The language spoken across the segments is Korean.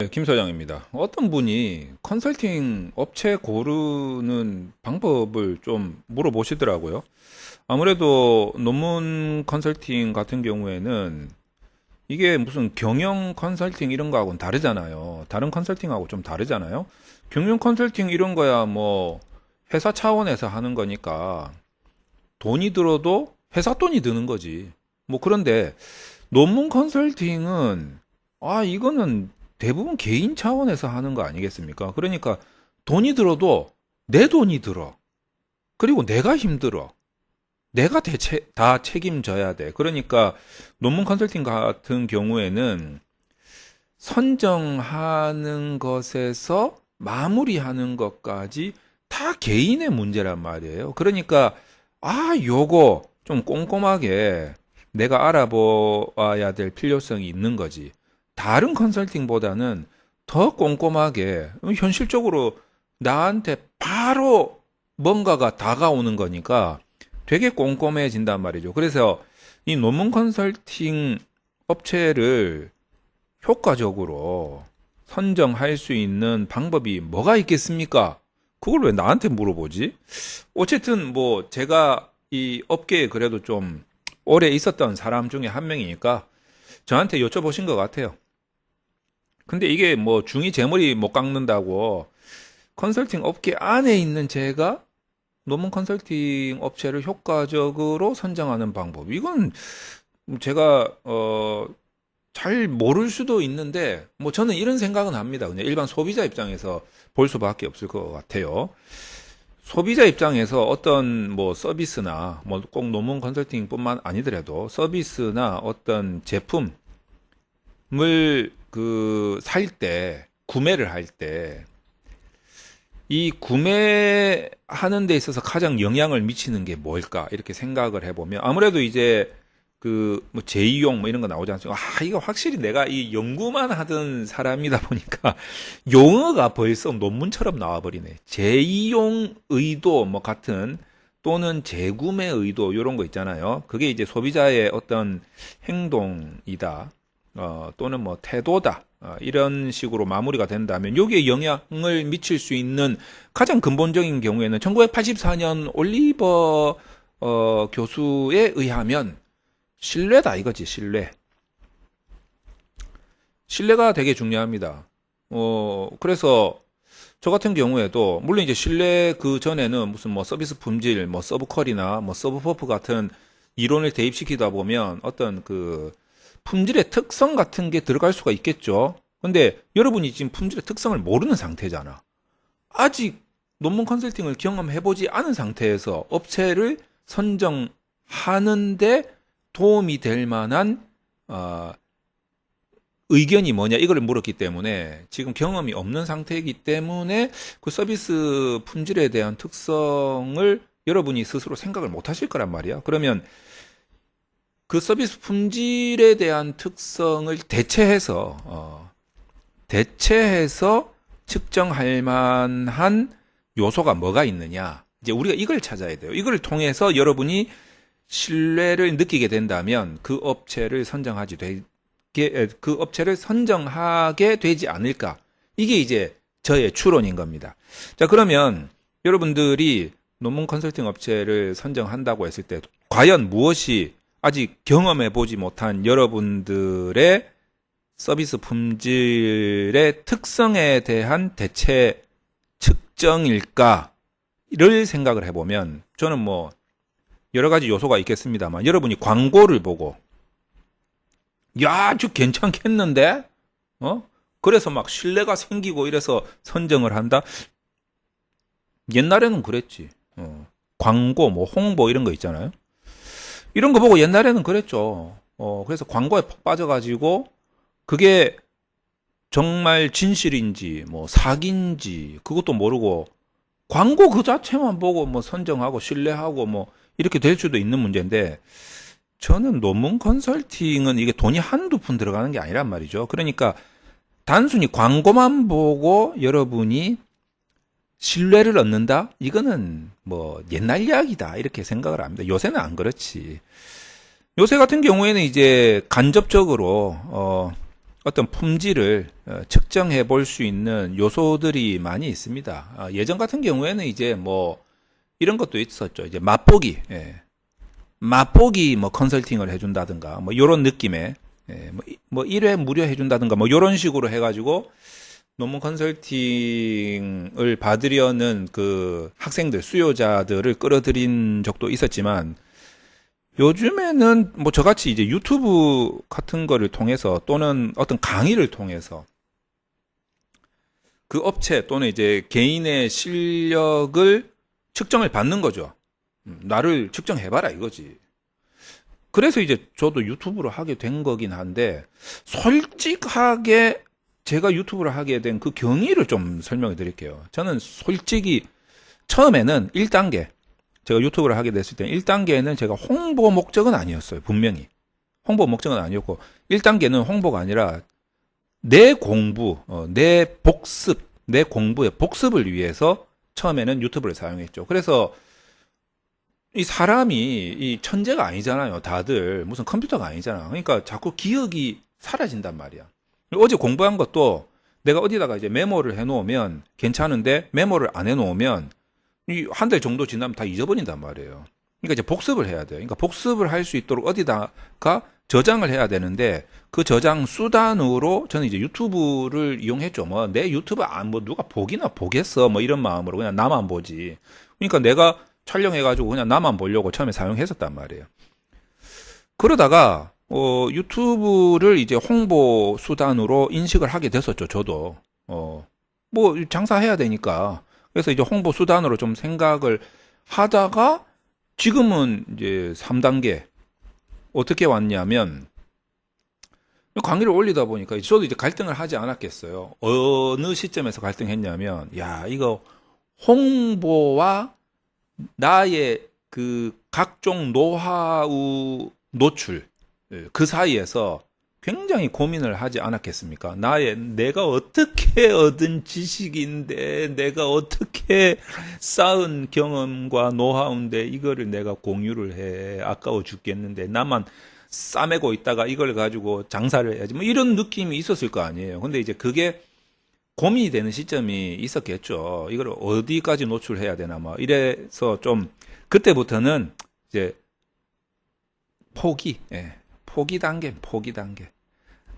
네, 김 소장입니다. 어떤 분이 컨설팅 업체 고르는 방법을 좀 물어보시더라고요. 아무래도 논문 컨설팅 같은 경우에는 이게 무슨 경영 컨설팅 이런 거하고는 다르잖아요. 다른 컨설팅하고 좀 다르잖아요. 경영 컨설팅 이런 거야 뭐 회사 차원에서 하는 거니까 돈이 들어도 회사 돈이 드는 거지. 뭐 그런데 논문 컨설팅은 이거는 대부분 개인 차원에서 하는 거 아니겠습니까? 그러니까 돈이 들어도 내 돈이 들어. 그리고 내가 힘들어. 내가 다 책임져야 돼. 그러니까 논문 컨설팅 같은 경우에는 선정하는 것에서 마무리하는 것까지 다 개인의 문제란 말이에요. 그러니까 요거 좀 꼼꼼하게 내가 알아보아야 될 필요성이 있는 거지. 다른 컨설팅보다는 더 꼼꼼하게 현실적으로 나한테 바로 뭔가가 다가오는 거니까 되게 꼼꼼해진단 말이죠. 그래서 이 논문 컨설팅 업체를 효과적으로 선정할 수 있는 방법이 뭐가 있겠습니까? 그걸 왜 나한테 물어보지? 어쨌든 뭐 제가 이 업계에 그래도 좀 오래 있었던 사람 중에 한 명이니까 저한테 여쭤보신 것 같아요. 근데 이게 뭐 중이 제 머리 못 깎는다고 컨설팅 업계 안에 있는 제가 논문 컨설팅 업체를 효과적으로 선정하는 방법. 이건 제가 잘 모를 수도 있는데 뭐 저는 이런 생각은 합니다. 그냥 일반 소비자 입장에서 볼 수밖에 없을 것 같아요. 소비자 입장에서 어떤 뭐 서비스나 뭐 꼭 논문 컨설팅뿐만 아니더라도 서비스나 어떤 제품을 살 때, 구매를 할 때, 이 구매하는 데 있어서 가장 영향을 미치는 게 뭘까? 이렇게 생각을 해보면, 아무래도 이제 뭐 제2용 뭐 이런 거 나오지 않습니까? 이거 확실히 내가 이 연구만 하던 사람이다 보니까 용어가 벌써 논문처럼 나와버리네. 제2용 의도 뭐 같은 또는 재구매 의도 이런 거 있잖아요. 그게 이제 소비자의 어떤 행동이다. 또는 뭐 태도다. 이런 식으로 마무리가 된다면 여기에 영향을 미칠 수 있는 가장 근본적인 경우에는 1984년 올리버 교수에 의하면 신뢰다 이거지, 신뢰. 신뢰가 되게 중요합니다. 그래서 저 같은 경우에도 물론 이제 신뢰 그 전에는 무슨 뭐 서비스 품질, 뭐 서브퀄이나 뭐 서브퍼프 같은 이론을 대입시키다 보면 어떤 품질의 특성 같은 게 들어갈 수가 있겠죠. 근데 여러분이 지금 품질의 특성을 모르는 상태잖아. 아직 논문 컨설팅을 경험해보지 않은 상태에서 업체를 선정하는데 도움이 될 만한 의견이 뭐냐 이걸 물었기 때문에 지금 경험이 없는 상태이기 때문에 그 서비스 품질에 대한 특성을 여러분이 스스로 생각을 못 하실 거란 말이야. 그러면 그 서비스 품질에 대한 특성을 대체해서 측정할 만한 요소가 뭐가 있느냐. 이제 우리가 이걸 찾아야 돼요. 이걸 통해서 여러분이 신뢰를 느끼게 된다면 그 업체를 선정하게 되지 않을까. 이게 이제 저의 추론인 겁니다. 자, 그러면 여러분들이 논문 컨설팅 업체를 선정한다고 했을 때 과연 무엇이 아직 경험해 보지 못한 여러분들의 서비스 품질의 특성에 대한 대체 측정일까를 생각을 해보면 저는 뭐 여러 가지 요소가 있겠습니다만 여러분이 광고를 보고 저 괜찮겠는데? 그래서 막 신뢰가 생기고 이래서 선정을 한다? 옛날에는 그랬지. 광고, 뭐 홍보 이런 거 있잖아요. 이런 거 보고 옛날에는 그랬죠. 그래서 광고에 푹 빠져가지고 그게 정말 진실인지 뭐 사기인지 그것도 모르고 광고 그 자체만 보고 뭐 선정하고 신뢰하고 뭐 이렇게 될 수도 있는 문제인데 저는 논문 컨설팅은 이게 돈이 한두 푼 들어가는 게 아니란 말이죠. 그러니까 단순히 광고만 보고 여러분이 신뢰를 얻는다? 이거는 뭐 옛날 이야기다 이렇게 생각을 합니다. 요새는 안 그렇지. 요새 같은 경우에는 이제 간접적으로 어떤 품질을 측정해 볼 수 있는 요소들이 많이 있습니다. 예전 같은 경우에는 이제 뭐 이런 것도 있었죠. 이제 맛보기, 맛보기 뭐 컨설팅을 해준다든가 뭐 이런 느낌의 뭐 1회 무료 해준다든가 뭐 이런 식으로 해가지고 논문 컨설팅을 받으려는 그 학생들, 수요자들을 끌어들인 적도 있었지만 요즘에는 뭐 저같이 이제 유튜브 같은 거를 통해서 또는 어떤 강의를 통해서 그 업체 또는 이제 개인의 실력을 측정을 받는 거죠. 나를 측정해봐라 이거지. 그래서 이제 저도 유튜브를 하게 된 거긴 한데 솔직하게 제가 유튜브를 하게 된 그 경위를 좀 설명해 드릴게요. 저는 솔직히 처음에는 1단계 제가 유튜브를 하게 됐을 때 1단계는 제가 홍보 목적은 아니었어요. 분명히. 홍보 목적은 아니었고 1단계는 홍보가 아니라 내 공부, 내 복습, 내 공부의 복습을 위해서 처음에는 유튜브를 사용했죠. 그래서 이 사람이 이 천재가 아니잖아요. 다들 무슨 컴퓨터가 아니잖아. 그러니까 자꾸 기억이 사라진단 말이야. 어제 공부한 것도 내가 어디다가 이제 메모를 해놓으면 괜찮은데 메모를 안 해놓으면 한 달 정도 지나면 다 잊어버린단 말이에요. 그러니까 이제 복습을 해야 돼요. 그러니까 복습을 할 수 있도록 어디다가 저장을 해야 되는데 그 저장 수단으로 저는 이제 유튜브를 이용했죠. 뭐 내 유튜브 뭐 누가 보기나 보겠어. 뭐 이런 마음으로 그냥 나만 보지. 그러니까 내가 촬영해가지고 그냥 나만 보려고 처음에 사용했었단 말이에요. 그러다가 유튜브를 이제 홍보 수단으로 인식을 하게 됐었죠. 저도 뭐 장사해야 되니까. 그래서 이제 홍보 수단으로 좀 생각을 하다가 지금은 이제 3단계 어떻게 왔냐면 강의를 올리다 보니까 저도 이제 갈등을 하지 않았겠어요. 어느 시점에서 갈등했냐면 야 이거 홍보와 나의 그 각종 노하우 노출 그 사이에서 굉장히 고민을 하지 않았겠습니까? 내가 어떻게 얻은 지식인데, 내가 어떻게 쌓은 경험과 노하우인데, 이거를 내가 공유를 해. 아까워 죽겠는데, 나만 싸매고 있다가 이걸 가지고 장사를 해야지. 뭐 이런 느낌이 있었을 거 아니에요. 근데 이제 그게 고민이 되는 시점이 있었겠죠. 이걸 어디까지 노출해야 되나, 뭐. 이래서 좀, 그때부터는 이제 포기 단계.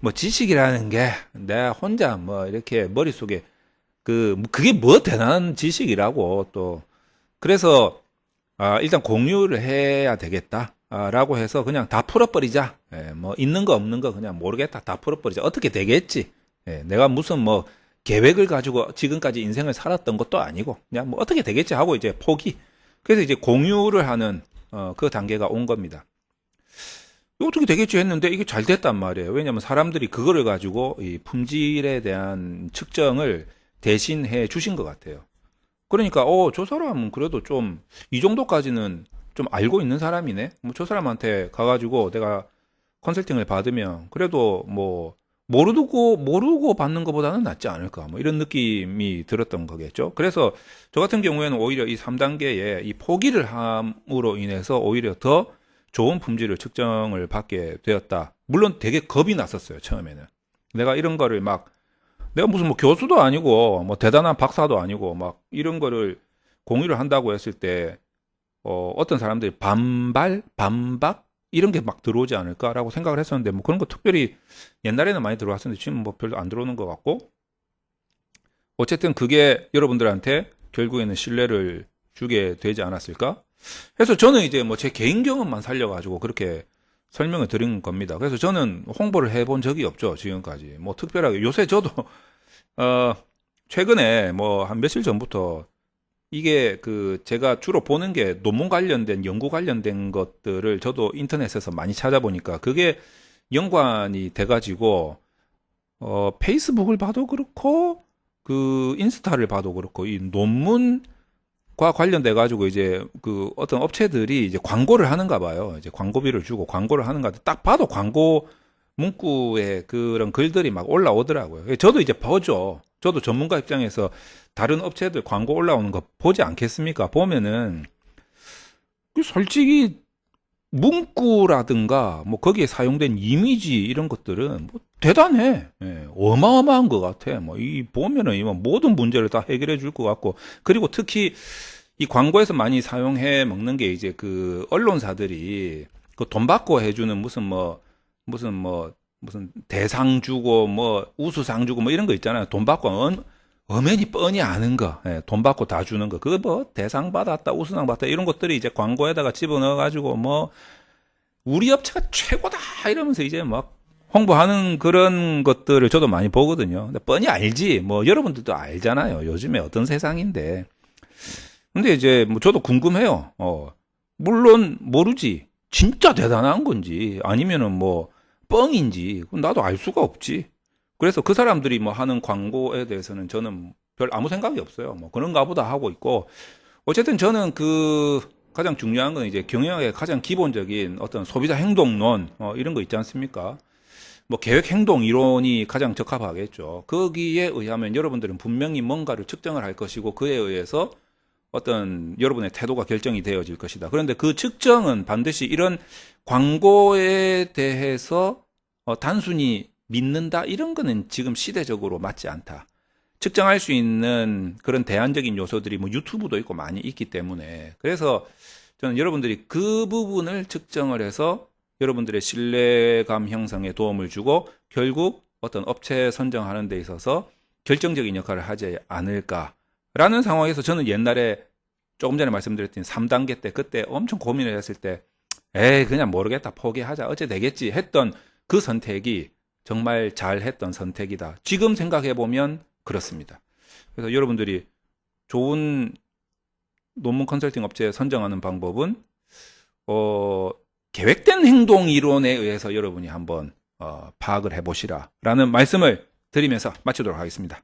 뭐 지식이라는 게 내가 혼자 뭐 이렇게 머릿속에 그게 뭐 대단한 지식이라고 또 그래서 일단 공유를 해야 되겠다라고 해서 그냥 다 풀어버리자. 뭐 있는 거 없는 거 그냥 모르겠다. 다 풀어버리자. 어떻게 되겠지? 내가 무슨 뭐 계획을 가지고 지금까지 인생을 살았던 것도 아니고 그냥 뭐 어떻게 되겠지 하고 이제 포기. 그래서 이제 공유를 하는 그 단계가 온 겁니다. 어떻게 되겠지 했는데 이게 잘 됐단 말이에요. 왜냐하면 사람들이 그거를 가지고 이 품질에 대한 측정을 대신해 주신 것 같아요. 그러니까 저 사람은 그래도 좀 이 정도까지는 좀 알고 있는 사람이네. 뭐 저 사람한테 가가지고 내가 컨설팅을 받으면 그래도 뭐 모르고 받는 것보다는 낫지 않을까. 뭐 이런 느낌이 들었던 거겠죠. 그래서 저 같은 경우에는 오히려 이 3단계에 이 포기를 함으로 인해서 오히려 더 좋은 품질을 측정을 받게 되었다. 물론 되게 겁이 났었어요, 처음에는. 내가 이런 거를 내가 무슨 뭐 교수도 아니고, 뭐 대단한 박사도 아니고, 막 이런 거를 공유를 한다고 했을 때, 어떤 사람들이 반박? 이런 게 막 들어오지 않을까라고 생각을 했었는데, 뭐 그런 거 특별히 옛날에는 많이 들어왔었는데, 지금 뭐 별로 안 들어오는 것 같고, 어쨌든 그게 여러분들한테 결국에는 신뢰를 주게 되지 않았을까? 그래서 저는 이제 뭐 제 개인 경험만 살려가지고 그렇게 설명을 드린 겁니다. 그래서 저는 홍보를 해본 적이 없죠, 지금까지. 뭐 특별하게. 요새 저도, 최근에 뭐 한 며칠 전부터 이게 제가 주로 보는 게 논문 관련된, 연구 관련된 것들을 저도 인터넷에서 많이 찾아보니까 그게 연관이 돼가지고, 페이스북을 봐도 그렇고, 인스타를 봐도 그렇고, 이 논문과 관련돼 가지고 이제 어떤 업체들이 이제 광고를 하는가 봐요. 이제 광고비를 주고 광고를 하는가. 딱 봐도 광고 문구에 그런 글들이 막 올라오더라고요. 저도 이제 보죠. 저도 전문가 입장에서 다른 업체들 광고 올라오는 거 보지 않겠습니까? 보면은 솔직히 문구라든가 뭐 거기에 사용된 이미지 이런 것들은 뭐 대단해. 예, 어마어마한 것 같아. 뭐 이 보면은 이 모든 문제를 다 해결해 줄 것 같고, 그리고 특히 이 광고에서 많이 사용해 먹는 게 이제 그 언론사들이 그 돈 받고 해주는 무슨 대상 주고 뭐 우수상 주고 뭐 이런 거 있잖아요. 돈 받고 엄연히 뻔히 아는 거, 예, 돈 받고 다 주는 거, 그거 뭐 대상 받았다, 우수상 받았다 이런 것들이 이제 광고에다가 집어넣어 가지고 뭐 우리 업체가 최고다 이러면서 이제 막 홍보하는 그런 것들을 저도 많이 보거든요. 근데 뻔히 알지, 뭐 여러분들도 알잖아요. 요즘에 어떤 세상인데. 근데 이제 뭐 저도 궁금해요. 물론 모르지. 진짜 대단한 건지 아니면은 뭐 뻥인지 그건 나도 알 수가 없지. 그래서 그 사람들이 뭐 하는 광고에 대해서는 저는 별 아무 생각이 없어요. 뭐 그런가 보다 하고 있고, 어쨌든 저는 그 가장 중요한 건 이제 경영학의 가장 기본적인 어떤 소비자 행동론 이런 거 있지 않습니까? 뭐 계획 행동 이론이 가장 적합하겠죠. 거기에 의하면 여러분들은 분명히 뭔가를 측정을 할 것이고, 그에 의해서 어떤 여러분의 태도가 결정이 되어질 것이다. 그런데 그 측정은 반드시 이런 광고에 대해서 단순히 믿는다 이런 거는 지금 시대적으로 맞지 않다. 측정할 수 있는 그런 대안적인 요소들이 뭐 유튜브도 있고 많이 있기 때문에, 그래서 저는 여러분들이 그 부분을 측정을 해서 여러분들의 신뢰감 형성에 도움을 주고 결국 어떤 업체 선정하는 데 있어서 결정적인 역할을 하지 않을까라는 상황에서, 저는 옛날에 조금 전에 말씀드렸던 3단계 때 그때 엄청 고민을 했을 때 에이 그냥 모르겠다 포기하자 어째 되겠지 했던 그 선택이 정말 잘했던 선택이다. 지금 생각해보면 그렇습니다. 그래서 여러분들이 좋은 논문 컨설팅 업체 선정하는 방법은 계획된 행동 이론에 의해서 여러분이 한번 파악을 해보시라라는 말씀을 드리면서 마치도록 하겠습니다.